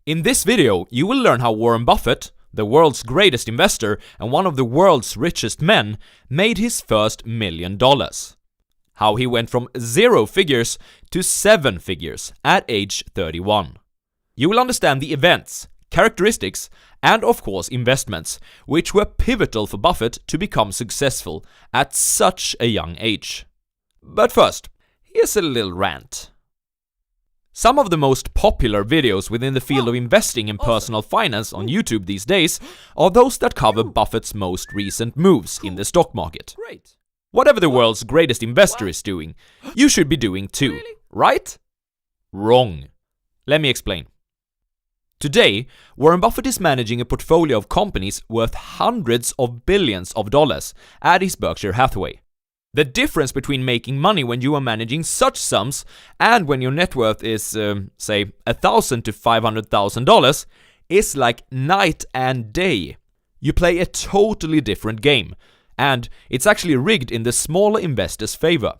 In this video, you will learn how Warren Buffett, the world's greatest investor and one of the world's richest men, made his first $1 million. How he went from 0 figures to 7 figures at age 31. You will understand the events, characteristics, and of course investments, which were pivotal for Buffett to become successful at such a young age. But first, here's a little rant. Some of the most popular videos within the field of investing and personal finance on YouTube these days are those that cover Buffett's most recent moves in the stock market. Whatever the world's greatest investor is doing, you should be doing too, right? Wrong. Let me explain. Today, Warren Buffett is managing a portfolio of companies worth hundreds of billions of dollars at his Berkshire Hathaway. The difference between making money when you are managing such sums and when your net worth is, say, $1,000 to $500,000 is like night and day. You play a totally different game, and it's actually rigged in the smaller investor's favor.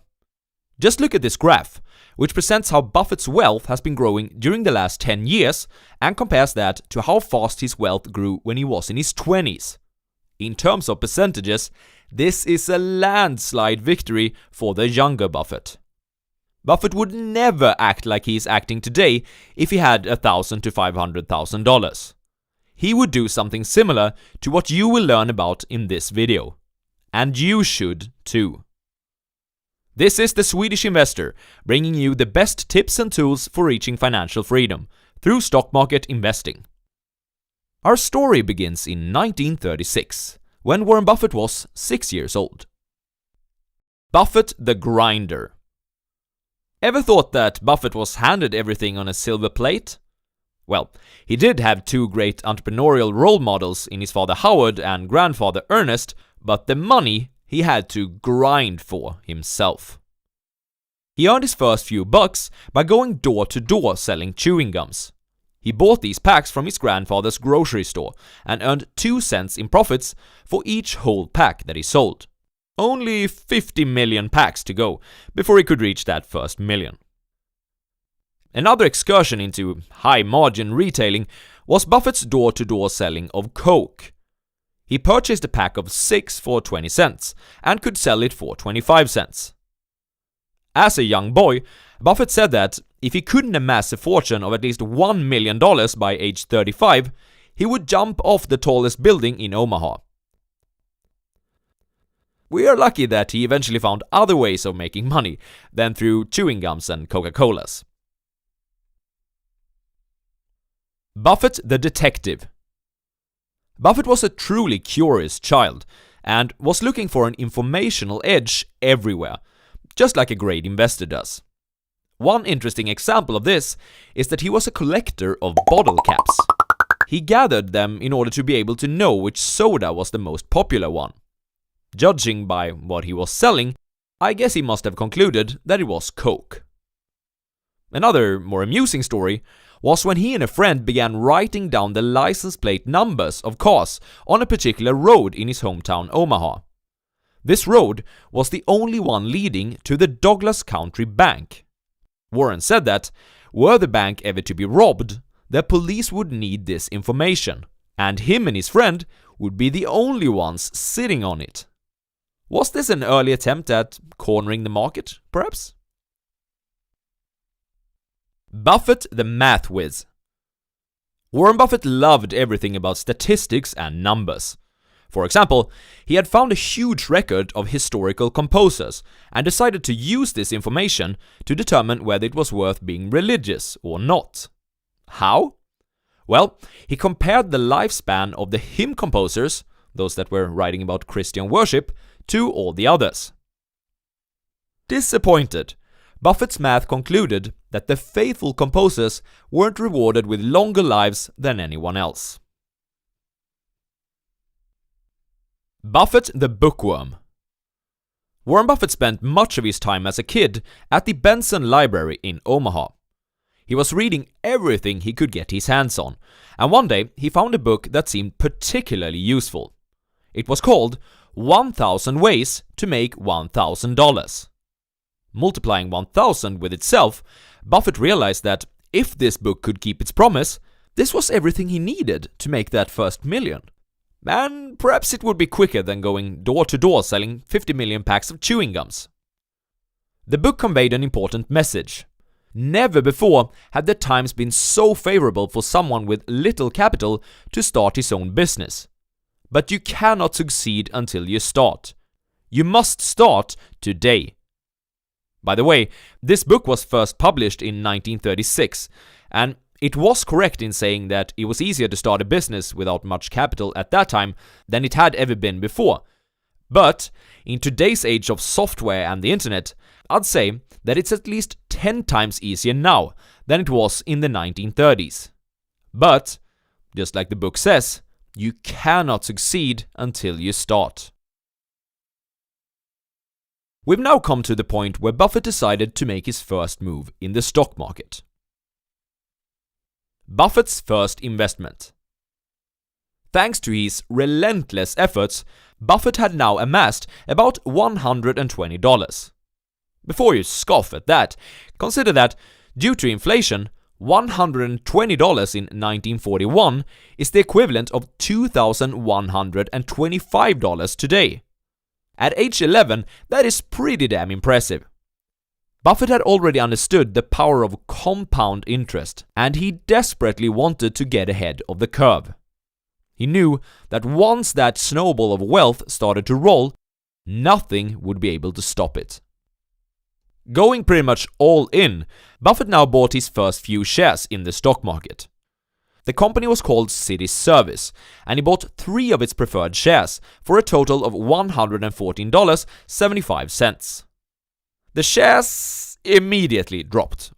Just look at this graph, which presents how Buffett's wealth has been growing during the last 10 years and compares that to how fast his wealth grew when he was in his 20s. In terms of percentages, this is a landslide victory for the younger Buffett. Buffett would never act like he is acting today if he had $1,000 to $500,000. He would do something similar to what you will learn about in this video. And you should too. This is the Swedish Investor, bringing you the best tips and tools for reaching financial freedom through stock market investing. Our story begins in 1936, when Warren Buffett was 6 years old. Buffett the Grinder. Ever thought that Buffett was handed everything on a silver plate? Well, he did have two great entrepreneurial role models in his father Howard and grandfather Ernest, but the money he had to grind for himself. He earned his first few bucks by going door to door selling chewing gums. He bought these packs from his grandfather's grocery store and earned 2 cents in profits for each whole pack that he sold. Only 50 million packs to go before he could reach that first million. Another excursion into high-margin retailing was Buffett's door-to-door selling of Coke. He purchased a pack of 6 for 20 cents and could sell it for 25 cents. As a young boy, Buffett said that if he couldn't amass a fortune of at least $1 million by age 35, he would jump off the tallest building in Omaha. We are lucky that he eventually found other ways of making money than through chewing gums and Coca-Colas. Buffett the Detective. Buffett was a truly curious child and was looking for an informational edge everywhere, just like a great investor does. One interesting example of this is that he was a collector of bottle caps. He gathered them in order to be able to know which soda was the most popular one. Judging by what he was selling, I guess he must have concluded that it was Coke. Another, more amusing story was when he and a friend began writing down the license plate numbers of cars on a particular road in his hometown Omaha. This road was the only one leading to the Douglas Country Bank. Warren said that, were the bank ever to be robbed, the police would need this information, and him and his friend would be the only ones sitting on it. Was this an early attempt at cornering the market, perhaps? Buffett the Math Whiz. Warren Buffett loved everything about statistics and numbers. For example, he had found a huge record of historical composers and decided to use this information to determine whether it was worth being religious or not. How? Well, he compared the lifespan of the hymn composers, those that were writing about Christian worship, to all the others. Disappointed, Buffett's math concluded that the faithful composers weren't rewarded with longer lives than anyone else. Buffett the Bookworm. Warren Buffett spent much of his time as a kid at the Benson Library in Omaha. He was reading everything he could get his hands on, and one day he found a book that seemed particularly useful. It was called 1,000 Ways to Make $1,000. Multiplying 1,000 with itself, Buffett realized that if this book could keep its promise, This was everything he needed to make that first million. And perhaps it would be quicker than going door to door selling 50 million packs of chewing gums. The book conveyed an important message. Never before had the times been so favorable for someone with little capital to start his own business. But you cannot succeed until you start. You must start today. By the way, this book was first published in 1936, and it was correct in saying that it was easier to start a business without much capital at that time than it had ever been before. But in today's age of software and the internet, I'd say that it's at least 10 times easier now than it was in the 1930s. But, just like the book says, you cannot succeed until you start. We've now come to the point where Buffett decided to make his first move in the stock market. Buffett's first investment. Thanks to his relentless efforts, Buffett had now amassed about $120. Before you scoff at that, consider that, due to inflation, $120 in 1941 is the equivalent of $2,125 today. At age 11, that is pretty damn impressive. Buffett had already understood the power of compound interest, and he desperately wanted to get ahead of the curve. He knew that once that snowball of wealth started to roll, nothing would be able to stop it. Going pretty much all in, Buffett now bought his first few shares in the stock market. The company was called City Service, and he bought 3 of its preferred shares for a total of $114.75. The shares immediately dropped.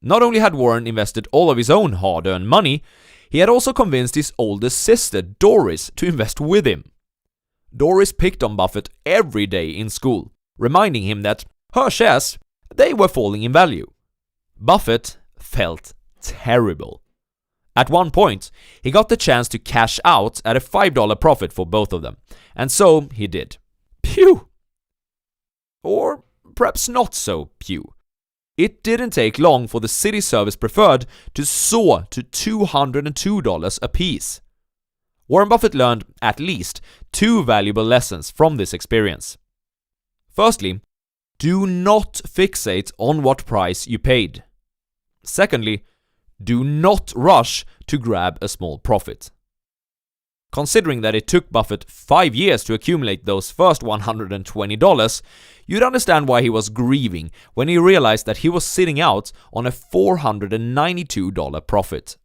Not only had Warren invested all of his own hard-earned money, he had also convinced his oldest sister, Doris, to invest with him. Doris picked on Buffett every day in school, reminding him that her shares, they were falling in value. Buffett felt terrible. At one point, he got the chance to cash out at a $5 profit for both of them, and so he did. Phew! Or perhaps not so pew. It didn't take long for the City Service Preferred to soar to $202 apiece. Warren Buffett learned at least 2 valuable lessons from this experience. Firstly, do not fixate on what price you paid. Secondly, do not rush to grab a small profit. Considering that it took Buffett 5 years to accumulate those first $120, you'd understand why he was grieving when he realized that he was sitting out on a $492 profit.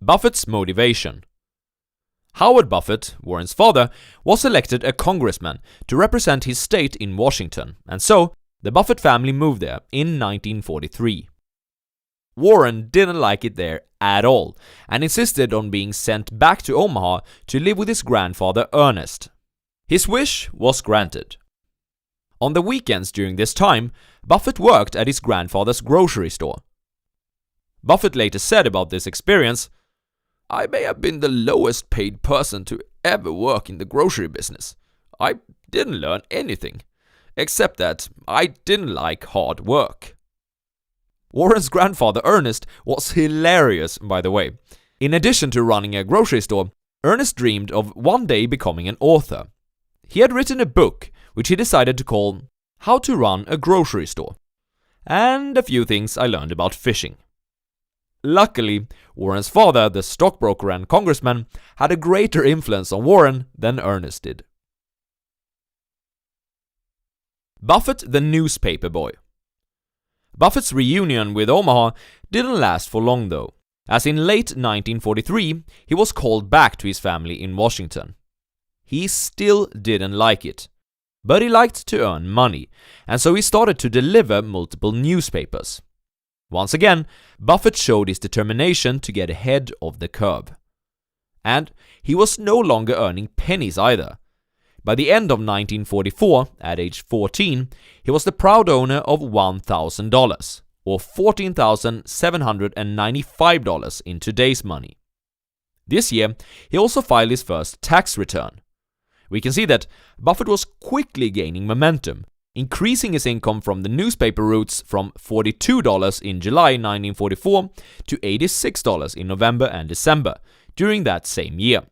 Buffett's motivation. Howard Buffett, Warren's father, was elected a congressman to represent his state in Washington, and so the Buffett family moved there in 1943. Warren didn't like it there at all and insisted on being sent back to Omaha to live with his grandfather Ernest. His wish was granted. On the weekends during this time, Buffett worked at his grandfather's grocery store. Buffett later said about this experience, "I may have been the lowest paid person to ever work in the grocery business. I didn't learn anything, except that I didn't like hard work." Warren's grandfather Ernest was hilarious, by the way. In addition to running a grocery store, Ernest dreamed of one day becoming an author. He had written a book, which he decided to call How to Run a Grocery Store, and a few things I learned about fishing. Luckily, Warren's father, the stockbroker and congressman, had a greater influence on Warren than Ernest did. Buffett the newspaper boy. Buffett's reunion with Omaha didn't last for long though, as in late 1943 he was called back to his family in Washington. He still didn't like it, but he liked to earn money, and so he started to deliver multiple newspapers. Once again, Buffett showed his determination to get ahead of the curve. And he was no longer earning pennies either. By the end of 1944, at age 14, he was the proud owner of $1,000, or $14,795 in today's money. This year, he also filed his first tax return. We can see that Buffett was quickly gaining momentum, increasing his income from the newspaper routes from $42 in July 1944 to $86 in November and December during that same year.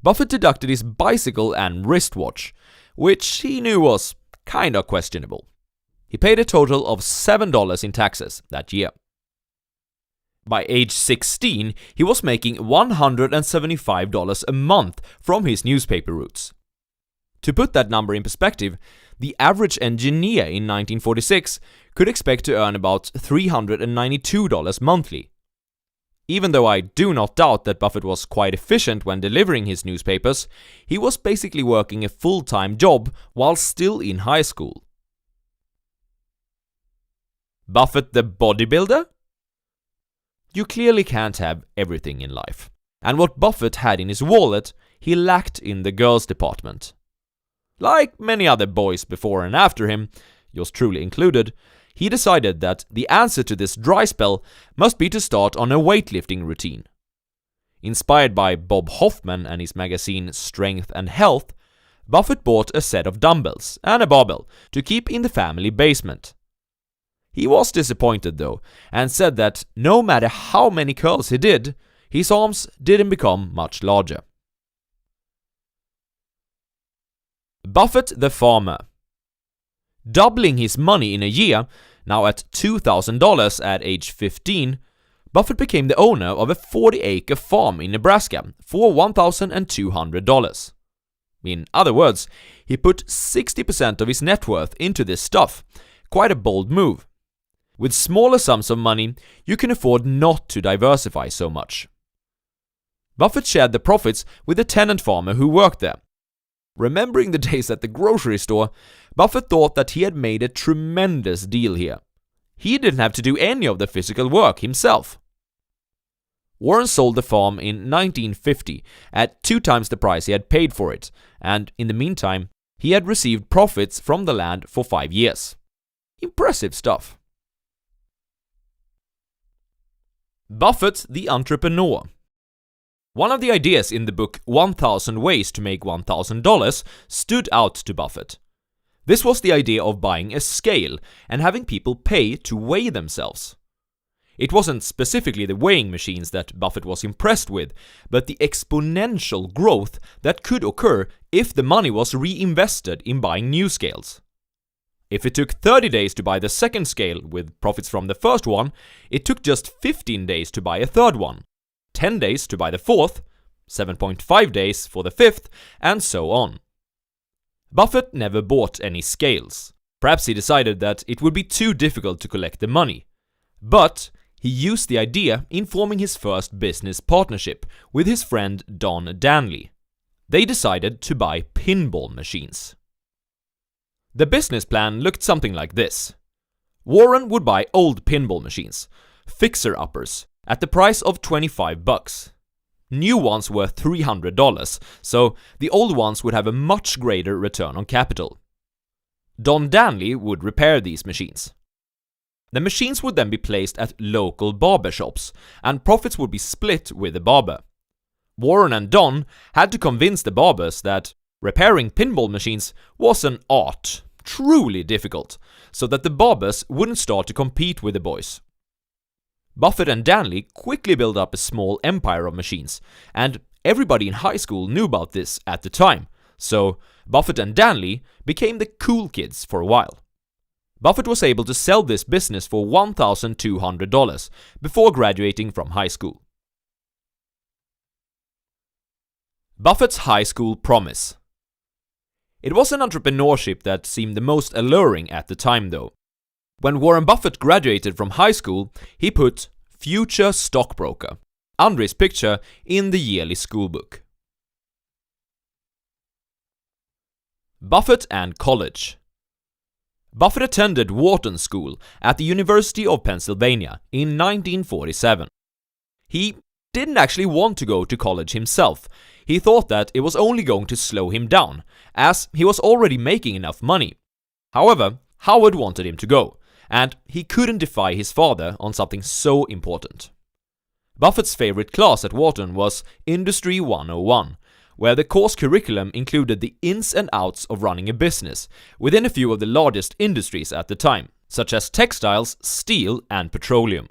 Buffett deducted his bicycle and wristwatch, which he knew was kinda questionable. He paid a total of $7 in taxes that year. By age 16, he was making $175 a month from his newspaper routes. To put that number in perspective, the average engineer in 1946 could expect to earn about $392 monthly. Even though I do not doubt that Buffett was quite efficient when delivering his newspapers, he was basically working a full-time job while still in high school. Buffett the bodybuilder? You clearly can't have everything in life. And what Buffett had in his wallet, he lacked in the girls' department. Like many other boys before and after him, yours truly included, he decided that the answer to this dry spell must be to start on a weightlifting routine. Inspired by Bob Hoffman and his magazine Strength and Health, Buffett bought a set of dumbbells and a barbell to keep in the family basement. He was disappointed though, and said that no matter how many curls he did, his arms didn't become much larger. Buffett the farmer. Doubling his money in a year, now at $2,000 at age 15, Buffett became the owner of a 40-acre farm in Nebraska for $1,200. In other words, he put 60% of his net worth into this stuff. Quite a bold move. With smaller sums of money, you can afford not to diversify so much. Buffett shared the profits with a tenant farmer who worked there. Remembering the days at the grocery store, Buffett thought that he had made a tremendous deal here. He didn't have to do any of the physical work himself. Warren sold the farm in 1950 at 2 times the price he had paid for it, and in the meantime, he had received profits from the land for 5 years. Impressive stuff. Buffett the entrepreneur. One of the ideas in the book 1000 Ways to Make $1,000 stood out to Buffett. This was the idea of buying a scale and having people pay to weigh themselves. It wasn't specifically the weighing machines that Buffett was impressed with, but the exponential growth that could occur if the money was reinvested in buying new scales. If it took 30 days to buy the second scale with profits from the first one, it took just 15 days to buy a third one. 10 days to buy the fourth, 7.5 days for the fifth, and so on. Buffett never bought any scales. Perhaps he decided that it would be too difficult to collect the money. But he used the idea in forming his first business partnership with his friend Don Danley. They decided to buy pinball machines. The business plan looked something like this. Warren would buy old pinball machines, fixer-uppers, at the price of $25. New ones were $300, so the old ones would have a much greater return on capital. Don Danley would repair these machines. The machines would then be placed at local barber shops, and profits would be split with the barber. Warren and Don had to convince the barbers that repairing pinball machines was an art, truly difficult, so that the barbers wouldn't start to compete with the boys. Buffett and Danley quickly built up a small empire of machines, and everybody in high school knew about this at the time, so Buffett and Danley became the cool kids for a while. Buffett was able to sell this business for $1,200 before graduating from high school. Buffett's high school promise. It was an entrepreneurship that seemed the most alluring at the time though. When Warren Buffett graduated from high school, he put "future stockbroker" under his picture in the yearly schoolbook. Buffett and college. Buffett attended Wharton School at the University of Pennsylvania in 1947. He didn't actually want to go to college himself. He thought that it was only going to slow him down, as he was already making enough money. However, Howard wanted him to go, and he couldn't defy his father on something so important. Buffett's favorite class at Wharton was Industry 101, where the course curriculum included the ins and outs of running a business within a few of the largest industries at the time, such as textiles, steel, and petroleum.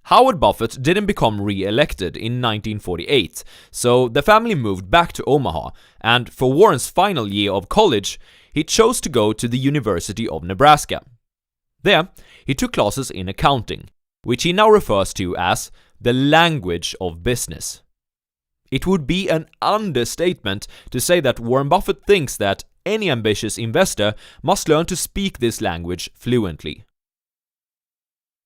Howard Buffett didn't become re-elected in 1948, so the family moved back to Omaha, and for Warren's final year of college, he chose to go to the University of Nebraska. There, he took classes in accounting, which he now refers to as the language of business. It would be an understatement to say that Warren Buffett thinks that any ambitious investor must learn to speak this language fluently.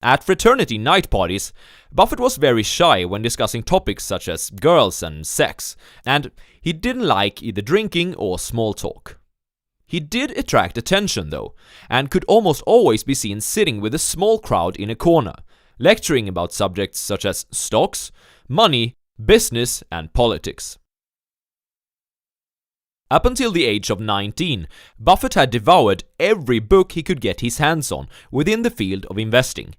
At fraternity night parties, Buffett was very shy when discussing topics such as girls and sex, and he didn't like either drinking or small talk. He did attract attention though, and could almost always be seen sitting with a small crowd in a corner, lecturing about subjects such as stocks, money, business, and politics. Up until the age of 19, Buffett had devoured every book he could get his hands on within the field of investing.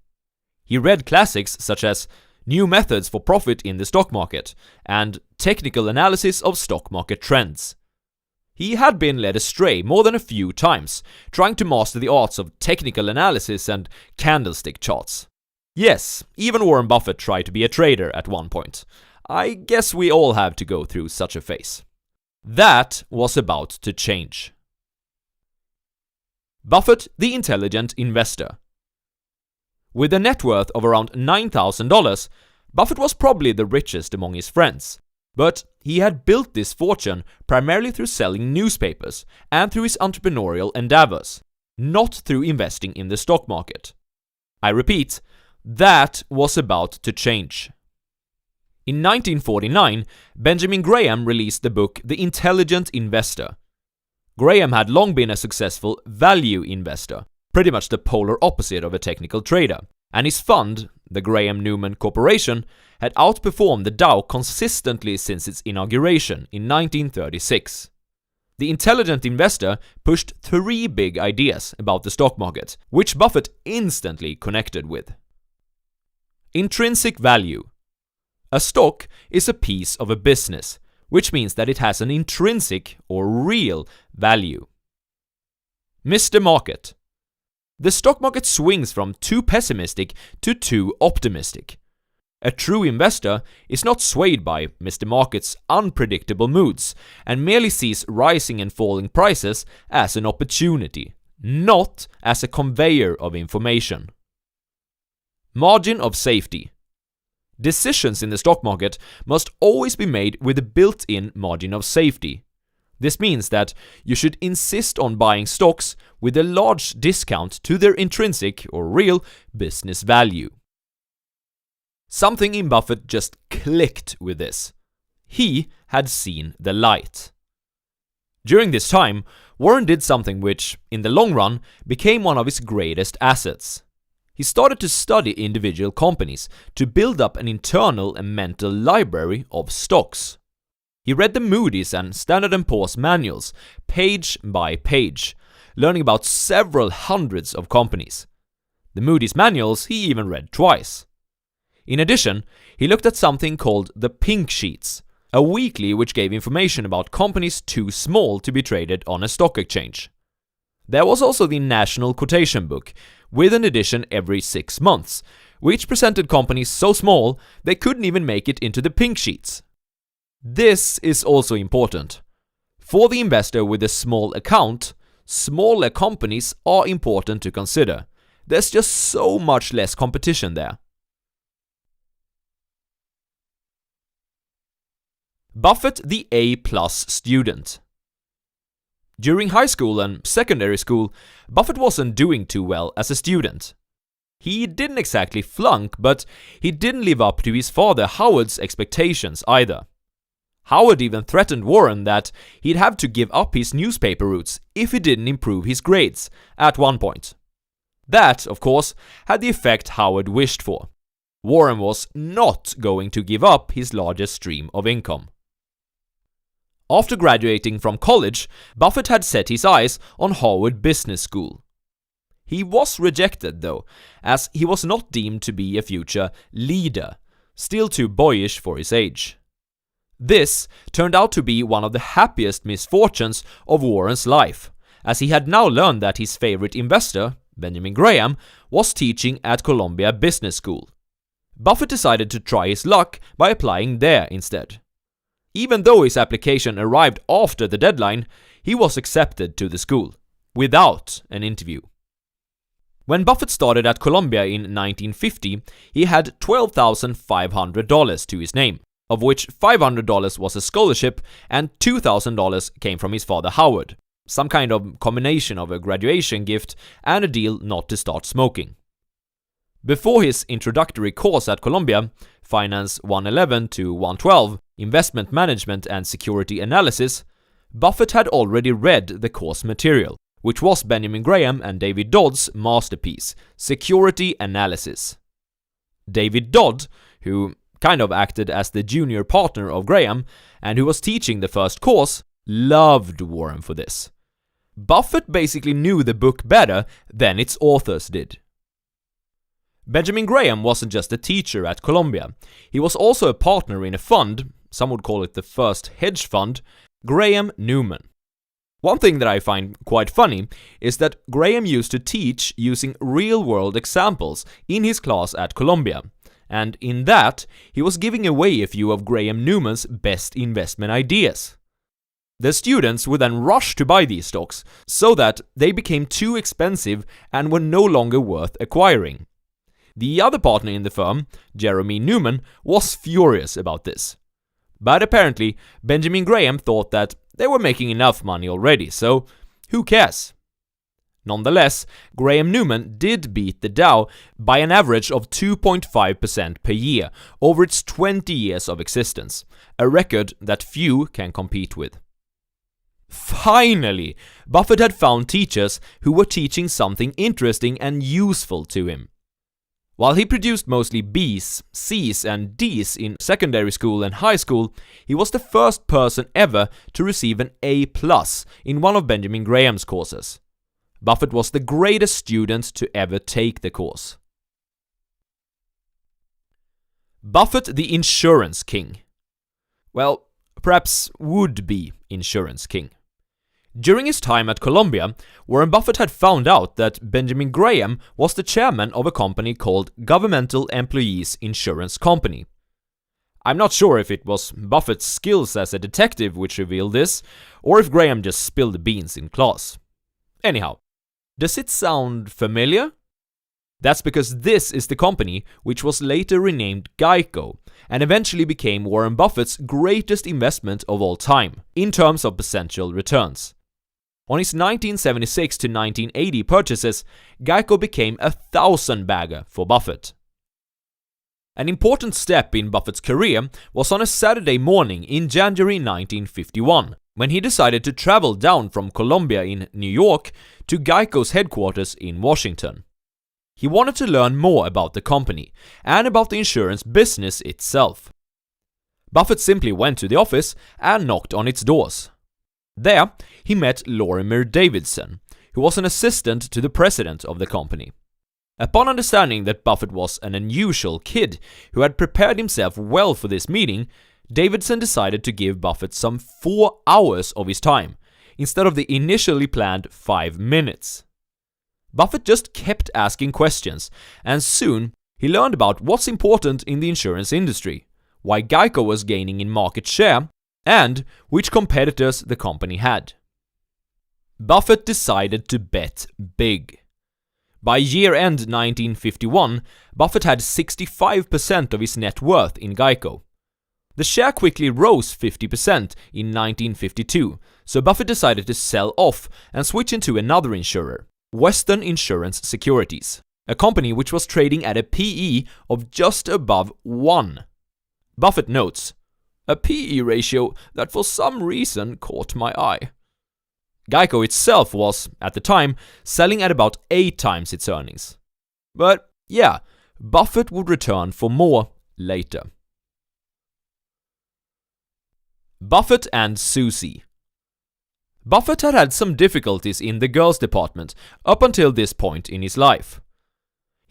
He read classics such as New Methods for Profit in the Stock Market and Technical Analysis of Stock Market Trends. He had been led astray more than a few times, trying to master the arts of technical analysis and candlestick charts. Yes, even Warren Buffett tried to be a trader at one point. I guess we all have to go through such a phase. That was about to change. Buffett, the intelligent investor. With a net worth of around $9,000, Buffett was probably the richest among his friends. But he had built this fortune primarily through selling newspapers and through his entrepreneurial endeavors, not through investing in the stock market. I repeat, that was about to change. In 1949, Benjamin Graham released the book The Intelligent Investor. Graham had long been a successful value investor, pretty much the polar opposite of a technical trader, and his fund, the Graham-Newman Corporation, had outperformed the Dow consistently since its inauguration in 1936. The Intelligent Investor pushed 3 big ideas about the stock market, which Buffett instantly connected with. Intrinsic value. A stock is a piece of a business, which means that it has an intrinsic or real value. Mr. Market. The stock market swings from too pessimistic to too optimistic. A true investor is not swayed by Mr. Market's unpredictable moods and merely sees rising and falling prices as an opportunity, not as a conveyor of information. Margin of safety. Decisions in the stock market must always be made with a built-in margin of safety. This means that you should insist on buying stocks with a large discount to their intrinsic or real business value. Something in Buffett just clicked with this. He had seen the light. During this time, Warren did something which, in the long run, became one of his greatest assets. He started to study individual companies to build up an internal and mental library of stocks. He read the Moody's and Standard & Poor's manuals, page by page, learning about several hundreds of companies. The Moody's manuals he even read twice. In addition, he looked at something called the Pink Sheets, a weekly which gave information about companies too small to be traded on a stock exchange. There was also the National Quotation Book, with an edition every 6 months, which presented companies so small they couldn't even make it into the Pink Sheets. This is also important. For the investor with a small account, smaller companies are important to consider. There's just so much less competition there. Buffett, the A-plus student. During high school and secondary school, Buffett wasn't doing too well as a student. He didn't exactly flunk, but he didn't live up to his father Howard's expectations either. Howard even threatened Warren that he'd have to give up his newspaper routes if he didn't improve his grades at one point. That, of course, had the effect Howard wished for. Warren was not going to give up his largest stream of income. After graduating from college, Buffett had set his eyes on Harvard Business School. He was rejected though, as he was not deemed to be a future leader, still too boyish for his age. This turned out to be one of the happiest misfortunes of Warren's life, as he had now learned that his favorite investor, Benjamin Graham, was teaching at Columbia Business School. Buffett decided to try his luck by applying there instead. Even though his application arrived after the deadline, he was accepted to the school, without an interview. When Buffett started at Columbia in 1950, he had $12,500 to his name, of which $500 was a scholarship and $2,000 came from his father Howard, some kind of combination of a graduation gift and a deal not to start smoking. Before his introductory course at Columbia, Finance 111 to 112, Investment Management and Security Analysis, Buffett had already read the course material, which was Benjamin Graham and David Dodd's masterpiece, Security Analysis. David Dodd, who kind of acted as the junior partner of Graham and who was teaching the first course, loved Warren for this. Buffett basically knew the book better than its authors did. Benjamin Graham wasn't just a teacher at Columbia. He was also a partner in a fund, some would call it the first hedge fund, Graham Newman. One thing that I find quite funny is that Graham used to teach using real-world examples in his class at Columbia, and in that, he was giving away a few of Graham Newman's best investment ideas. The students would then rush to buy these stocks, so that they became too expensive and were no longer worth acquiring. The other partner in the firm, Jeremy Newman, was furious about this. But apparently, Benjamin Graham thought that they were making enough money already, so who cares? Nonetheless, Graham Newman did beat the Dow by an average of 2.5% per year over its 20 years of existence, a record that few can compete with. Finally, Buffett had found teachers who were teaching something interesting and useful to him. While he produced mostly B's, C's and D's in secondary school and high school, he was the first person ever to receive an A+ in one of Benjamin Graham's courses. Buffett was the greatest student to ever take the course. Buffett the insurance king. Well, perhaps would-be insurance king. During his time at Columbia, Warren Buffett had found out that Benjamin Graham was the chairman of a company called Governmental Employees Insurance Company. I'm not sure if it was Buffett's skills as a detective which revealed this, or if Graham just spilled the beans in class. Anyhow, does it sound familiar? That's because this is the company which was later renamed Geico and eventually became Warren Buffett's greatest investment of all time, in terms of percentual returns. On his 1976 to 1980 purchases, Geico became a 1,000-bagger for Buffett. An important step in Buffett's career was on a Saturday morning in January 1951, when he decided to travel down from Columbia in New York to Geico's headquarters in Washington. He wanted to learn more about the company and about the insurance business itself. Buffett simply went to the office and knocked on its doors. There, he met Lorimer Davidson, who was an assistant to the president of the company. Upon understanding that Buffett was an unusual kid who had prepared himself well for this meeting, Davidson decided to give Buffett some 4 hours of his time, instead of the initially planned 5 minutes. Buffett just kept asking questions, and soon he learned about what's important in the insurance industry, why Geico was gaining in market share, and which competitors the company had. Buffett decided to bet big. By year-end 1951, Buffett had 65% of his net worth in Geico. The share quickly rose 50% in 1952, so Buffett decided to sell off and switch into another insurer, Western Insurance Securities, a company which was trading at a PE of just above 1. Buffett notes, "A PE ratio that for some reason caught my eye." Geico itself was, at the time, selling at about 8 times its earnings. But yeah, Buffett would return for more later. Buffett and Susie. Buffett had had some difficulties in the girls' department up until this point in his life.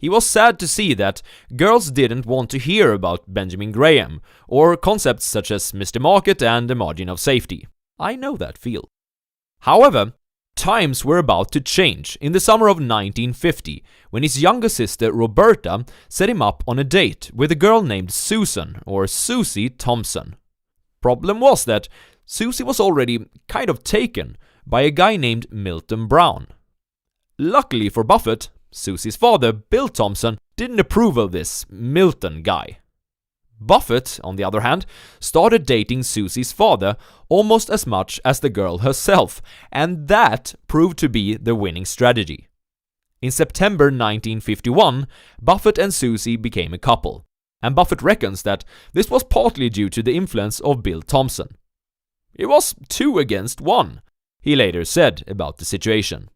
He was sad to see that girls didn't want to hear about Benjamin Graham, or concepts such as Mr. Market and the margin of safety. I know that feel. However, times were about to change in the summer of 1950, when his younger sister Roberta set him up on a date with a girl named Susan, or Susie Thompson. Problem was that Susie was already kind of taken by a guy named Milton Brown. Luckily for Buffett, Susie's father, Bill Thompson, didn't approve of this Milton guy. Buffett, on the other hand, started dating Susie's father almost as much as the girl herself, and that proved to be the winning strategy. In September 1951, Buffett and Susie became a couple, and Buffett reckons that this was partly due to the influence of Bill Thompson. It was 2 against 1, he later said about the situation.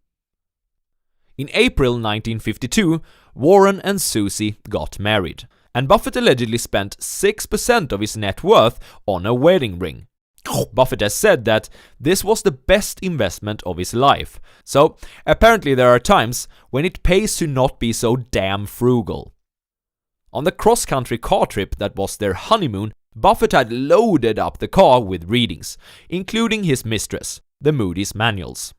In April 1952, Warren and Susie got married, and Buffett allegedly spent 6% of his net worth on a wedding ring. Buffett has said that this was the best investment of his life, so apparently there are times when it pays to not be so damn frugal. On the cross-country car trip that was their honeymoon, Buffett had loaded up the car with readings, including his mistress, the Moody's manuals.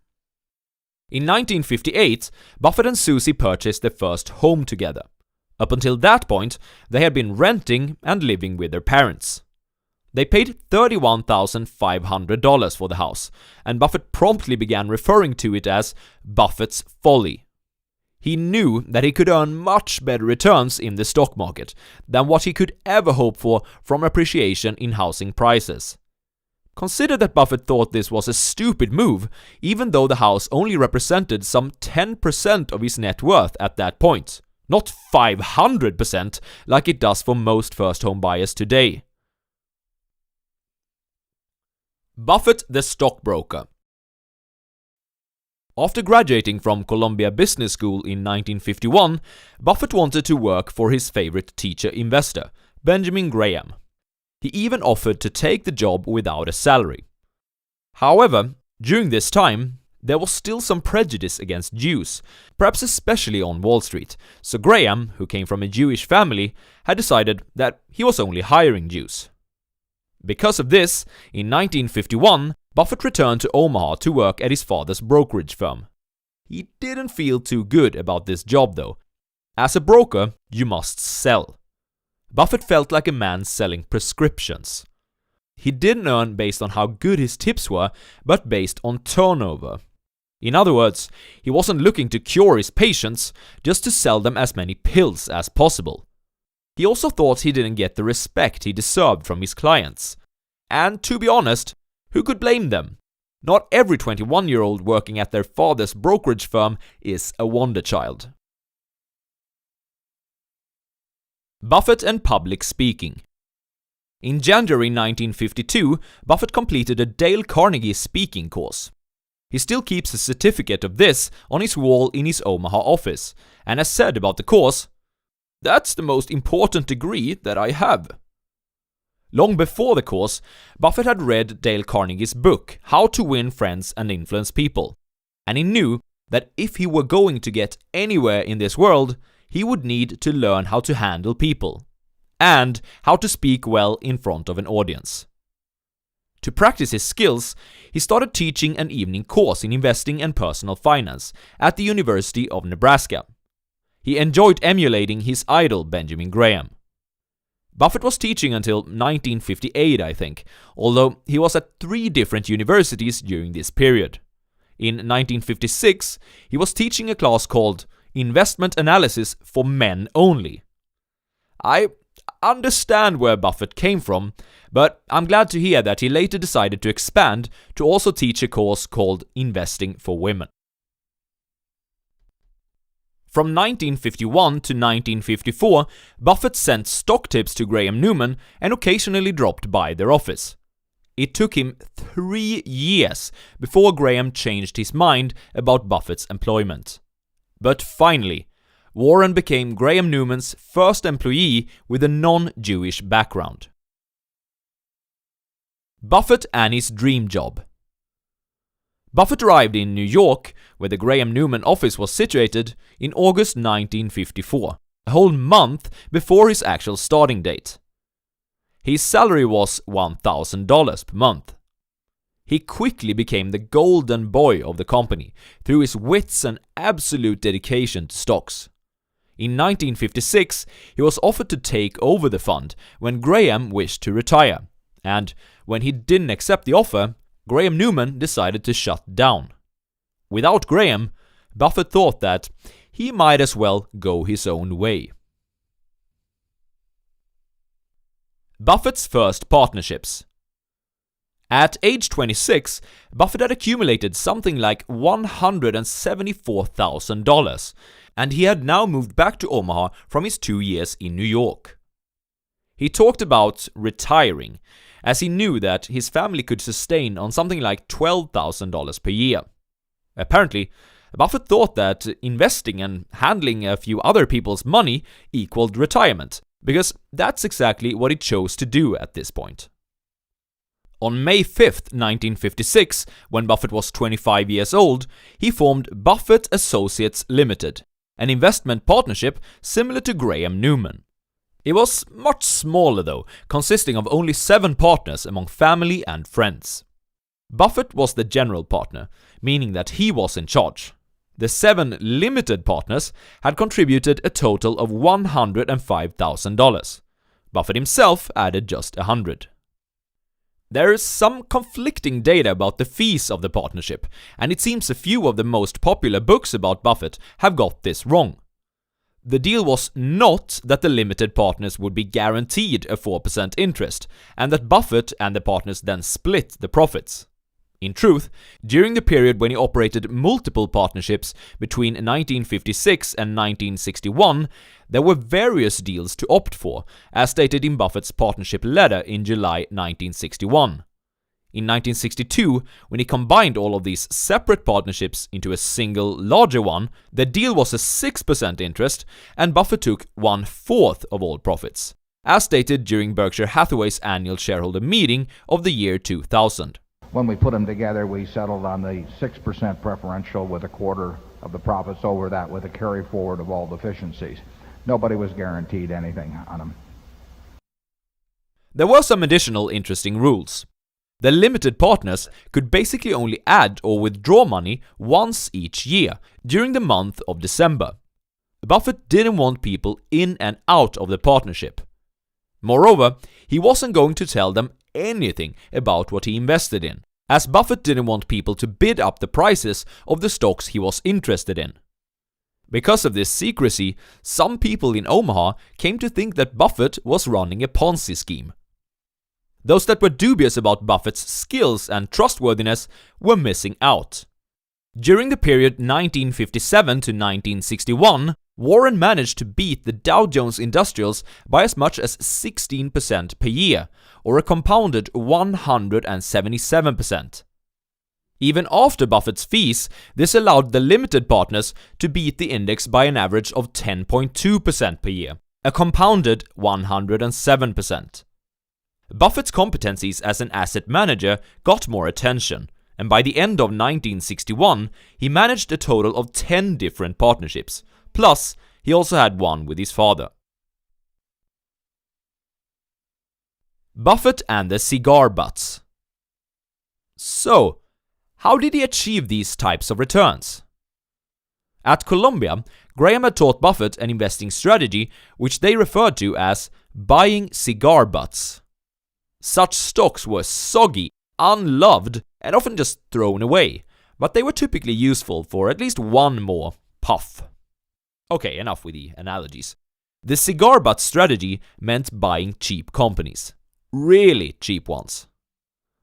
In 1958, Buffett and Susie purchased their first home together. Up until that point, they had been renting and living with their parents. They paid $31,500 for the house, and Buffett promptly began referring to it as Buffett's folly. He knew that he could earn much better returns in the stock market than what he could ever hope for from appreciation in housing prices. Consider that Buffett thought this was a stupid move, even though the house only represented some 10% of his net worth at that point, not 500% like it does for most first-home buyers today. Buffett the stockbroker. After graduating from Columbia Business School in 1951, Buffett wanted to work for his favorite teacher investor, Benjamin Graham. He even offered to take the job without a salary. However, during this time, there was still some prejudice against Jews, perhaps especially on Wall Street, so Graham, who came from a Jewish family, had decided that he was only hiring Jews. Because of this, in 1951, Buffett returned to Omaha to work at his father's brokerage firm. He didn't feel too good about this job though. As a broker, you must sell. Buffett felt like a man selling prescriptions. He didn't earn based on how good his tips were, but based on turnover. In other words, he wasn't looking to cure his patients, just to sell them as many pills as possible. He also thought he didn't get the respect he deserved from his clients. And to be honest, who could blame them? Not every 21-year-old working at their father's brokerage firm is a wonder child. Buffett and public speaking. In January 1952, Buffett completed a Dale Carnegie speaking course. He still keeps a certificate of this on his wall in his Omaha office, and has said about the course, "That's the most important degree that I have." Long before the course, Buffett had read Dale Carnegie's book, How to Win Friends and Influence People, and he knew that if he were going to get anywhere in this world, he would need to learn how to handle people, and how to speak well in front of an audience. To practice his skills, he started teaching an evening course in investing and personal finance at the University of Nebraska. He enjoyed emulating his idol Benjamin Graham. Buffett was teaching until 1958, I think, although he was at 3 different universities during this period. In 1956, he was teaching a class called Investment Analysis for Men Only. I understand where Buffett came from, but I'm glad to hear that he later decided to expand to also teach a course called Investing for Women. From 1951 to 1954, Buffett sent stock tips to Graham Newman and occasionally dropped by their office. It took him 3 years before Graham changed his mind about Buffett's employment. But finally, Warren became Graham Newman's first employee with a non-Jewish background. Buffett and his dream job. Buffett arrived in New York, where the Graham Newman office was situated, in August 1954, a whole month before his actual starting date. His salary was $1,000 per month. He quickly became the golden boy of the company through his wits and absolute dedication to stocks. In 1956, he was offered to take over the fund when Graham wished to retire, and when he didn't accept the offer, Graham Newman decided to shut down. Without Graham, Buffett thought that he might as well go his own way. Buffett's first partnerships. At age 26, Buffett had accumulated something like $174,000, and he had now moved back to Omaha from his 2 years in New York. He talked about retiring, as he knew that his family could sustain on something like $12,000 per year. Apparently, Buffett thought that investing and handling a few other people's money equaled retirement, because that's exactly what he chose to do at this point. On May 5th, 1956, when Buffett was 25 years old, he formed Buffett Associates Limited, an investment partnership similar to Graham Newman. It was much smaller though, consisting of only 7 partners among family and friends. Buffett was the general partner, meaning that he was in charge. The 7 limited partners had contributed a total of $105,000. Buffett himself added just $100,000. There is some conflicting data about the fees of the partnership, and it seems a few of the most popular books about Buffett have got this wrong. The deal was not that the limited partners would be guaranteed a 4% interest, and that Buffett and the partners then split the profits. In truth, during the period when he operated multiple partnerships between 1956 and 1961, there were various deals to opt for, as stated in Buffett's partnership letter in July 1961. In 1962, when he combined all of these separate partnerships into a single larger one, the deal was a 6% interest, and Buffett took 1/4 of all profits, as stated during Berkshire Hathaway's annual shareholder meeting of the year 2000. When we put them together, we settled on the 6% preferential with 1/4 of the profits over that with a carry forward of all deficiencies. Nobody was guaranteed anything on them. There were some additional interesting rules. The limited partners could basically only add or withdraw money once each year, during the month of December. Buffett didn't want people in and out of the partnership. Moreover, he wasn't going to tell them anything about what he invested in, as Buffett didn't want people to bid up the prices of the stocks he was interested in. Because of this secrecy, some people in Omaha came to think that Buffett was running a Ponzi scheme. Those that were dubious about Buffett's skills and trustworthiness were missing out. During the period 1957 to 1961, Warren managed to beat the Dow Jones Industrials by as much as 16% per year, or a compounded 177%. Even after Buffett's fees, this allowed the limited partners to beat the index by an average of 10.2% per year, a compounded 107%. Buffett's competencies as an asset manager got more attention, and by the end of 1961, he managed a total of 10 different partnerships. Plus, he also had one with his father. Buffett and the cigar butts. So, how did he achieve these types of returns? At Columbia, Graham had taught Buffett an investing strategy which they referred to as buying cigar butts. Such stocks were soggy, unloved, and often just thrown away, but they were typically useful for at least one more puff. Okay, enough with the analogies. The cigar butt strategy meant buying cheap companies. Really cheap ones.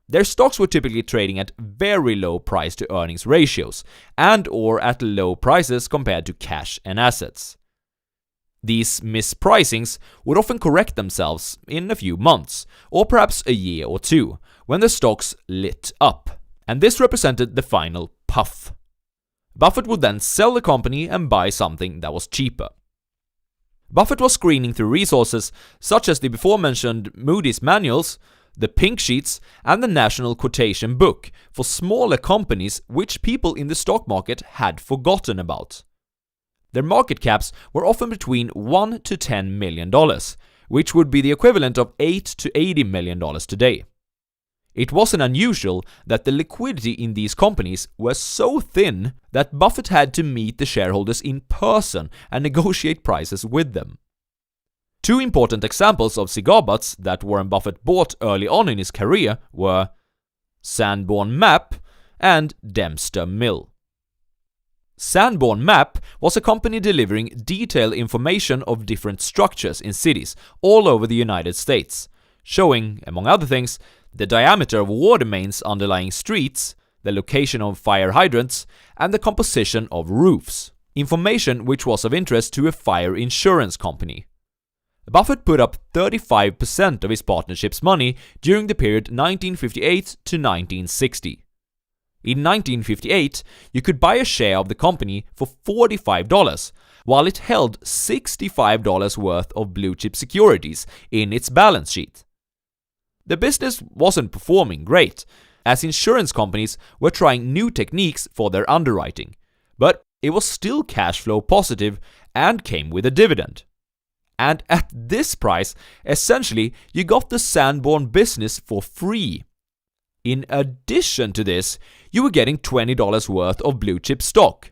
Their stocks were typically trading at very low price to earnings ratios, and or at low prices compared to cash and assets. These mispricings would often correct themselves in a few months, or perhaps a year or two, when the stocks lit up, and this represented the final puff. Buffett would then sell the company and buy something that was cheaper. Buffett was screening through resources such as the before-mentioned Moody's manuals, the pink sheets, and the National Quotation Book for smaller companies which people in the stock market had forgotten about. Their market caps were often between $1 to $10 million, which would be the equivalent of $8 to $80 million today. It wasn't unusual that the liquidity in these companies was so thin that Buffett had to meet the shareholders in person and negotiate prices with them. Two important examples of cigar butts that Warren Buffett bought early on in his career were Sanborn Map and Dempster Mill. Sanborn Map was a company delivering detailed information of different structures in cities all over the United States, showing, among other things, the diameter of water mains underlying streets, the location of fire hydrants, and the composition of roofs, information which was of interest to a fire insurance company. Buffett put up 35% of his partnership's money during the period 1958 to 1960. In 1958, you could buy a share of the company for $45, while it held $65 worth of blue-chip securities in its balance sheet. The business wasn't performing great, as insurance companies were trying new techniques for their underwriting, but it was still cash flow positive and came with a dividend. And at this price, essentially, you got the Sanborn business for free. In addition to this, you were getting $20 worth of blue-chip stock.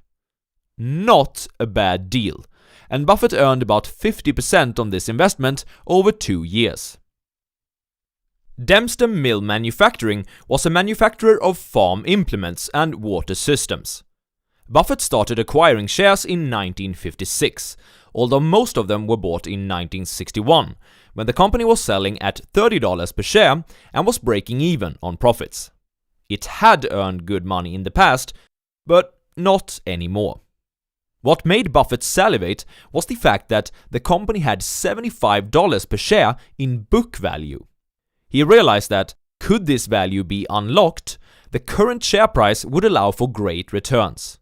Not a bad deal, and Buffett earned about 50% on this investment over 2 years. Dempster Mill Manufacturing was a manufacturer of farm implements and water systems. Buffett started acquiring shares in 1956, although most of them were bought in 1961, when the company was selling at $30 per share and was breaking even on profits. It had earned good money in the past, but not anymore. What made Buffett salivate was the fact that the company had $75 per share in book value. He realized that, could this value be unlocked, the current share price would allow for great returns.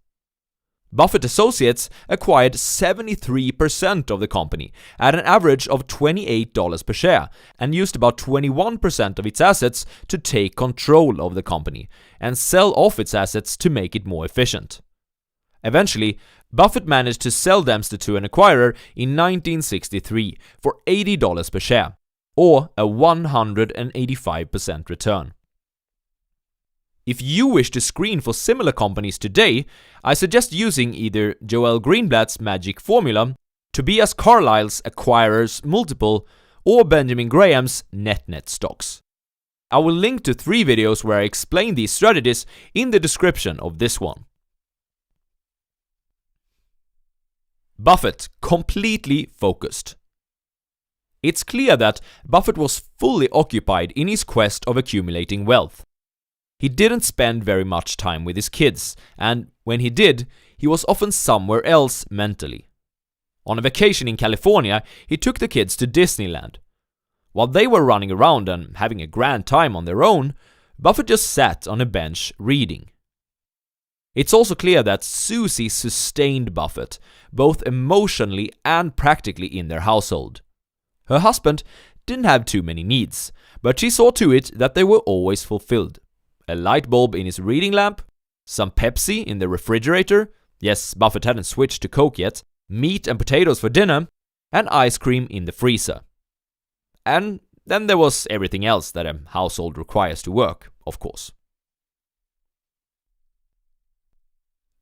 Buffett Associates acquired 73% of the company at an average of $28 per share and used about 21% of its assets to take control of the company and sell off its assets to make it more efficient. Eventually, Buffett managed to sell Dempster to an acquirer in 1963 for $80 per share, or a 185% return. If you wish to screen for similar companies today, I suggest using either Joel Greenblatt's magic formula, Tobias Carlyle's acquirer's multiple, or Benjamin Graham's net stocks. I will link to 3 videos where I explain these strategies in the description of this one. Buffett completely focused. It's clear that Buffett was fully occupied in his quest of accumulating wealth. He didn't spend very much time with his kids, and when he did, he was often somewhere else mentally. On a vacation in California, he took the kids to Disneyland. While they were running around and having a grand time on their own, Buffett just sat on a bench reading. It's also clear that Susie sustained Buffett, both emotionally and practically in their household. Her husband didn't have too many needs, but she saw to it that they were always fulfilled. A light bulb in his reading lamp, some Pepsi in the refrigerator, yes, Buffett hadn't switched to Coke yet, meat and potatoes for dinner, and ice cream in the freezer. And then there was everything else that a household requires to work, of course.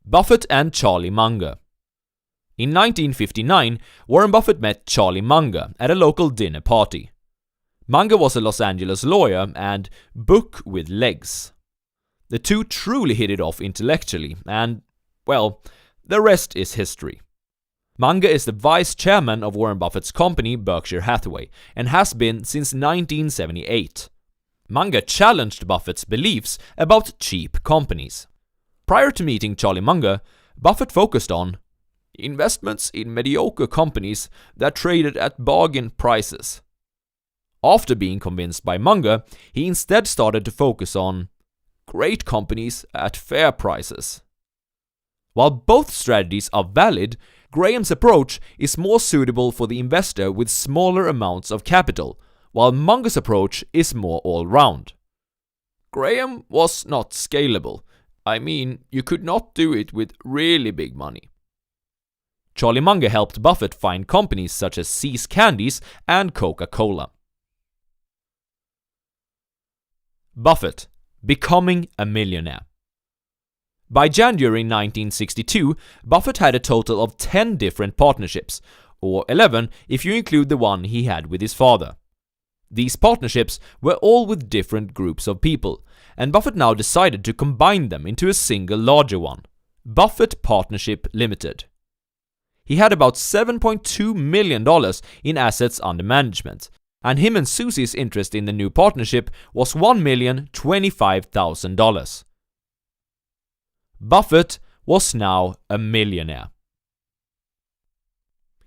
Buffett and Charlie Munger. In 1959, Warren Buffett met Charlie Munger at a local dinner party. Munger was a Los Angeles lawyer and book with legs. The two truly hit it off intellectually, and, well, the rest is history. Munger is the vice chairman of Warren Buffett's company, Berkshire Hathaway, and has been since 1978. Munger challenged Buffett's beliefs about cheap companies. Prior to meeting Charlie Munger, Buffett focused on investments in mediocre companies that traded at bargain prices. After being convinced by Munger, he instead started to focus on great companies at fair prices. While both strategies are valid, Graham's approach is more suitable for the investor with smaller amounts of capital, while Munger's approach is more all-round. Graham was not scalable. I mean, you could not do it with really big money. Charlie Munger helped Buffett find companies such as See's Candies and Coca-Cola. Buffett, becoming a millionaire. By January 1962, Buffett had a total of 10 different partnerships, or 11 if you include the one he had with his father. These partnerships were all with different groups of people, and Buffett now decided to combine them into a single larger one, Buffett Partnership Limited. He had about $7.2 million in assets under management, and him and Susie's interest in the new partnership was $1,025,000. Buffett was now a millionaire.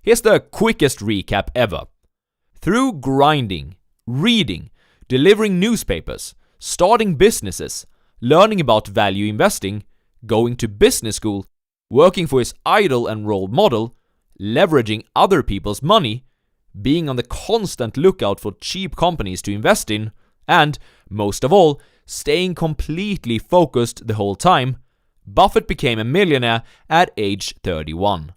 Here's the quickest recap ever. Through grinding, reading, delivering newspapers, starting businesses, learning about value investing, going to business school, working for his idol and role model, leveraging other people's money, being on the constant lookout for cheap companies to invest in, and, most of all, staying completely focused the whole time, Buffett became a millionaire at age 31.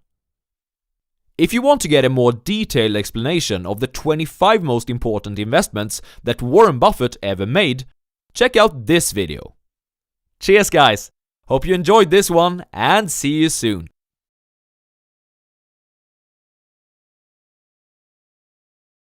If you want to get a more detailed explanation of the 25 most important investments that Warren Buffett ever made, check out this video. Cheers guys! Hope you enjoyed this one and see you soon.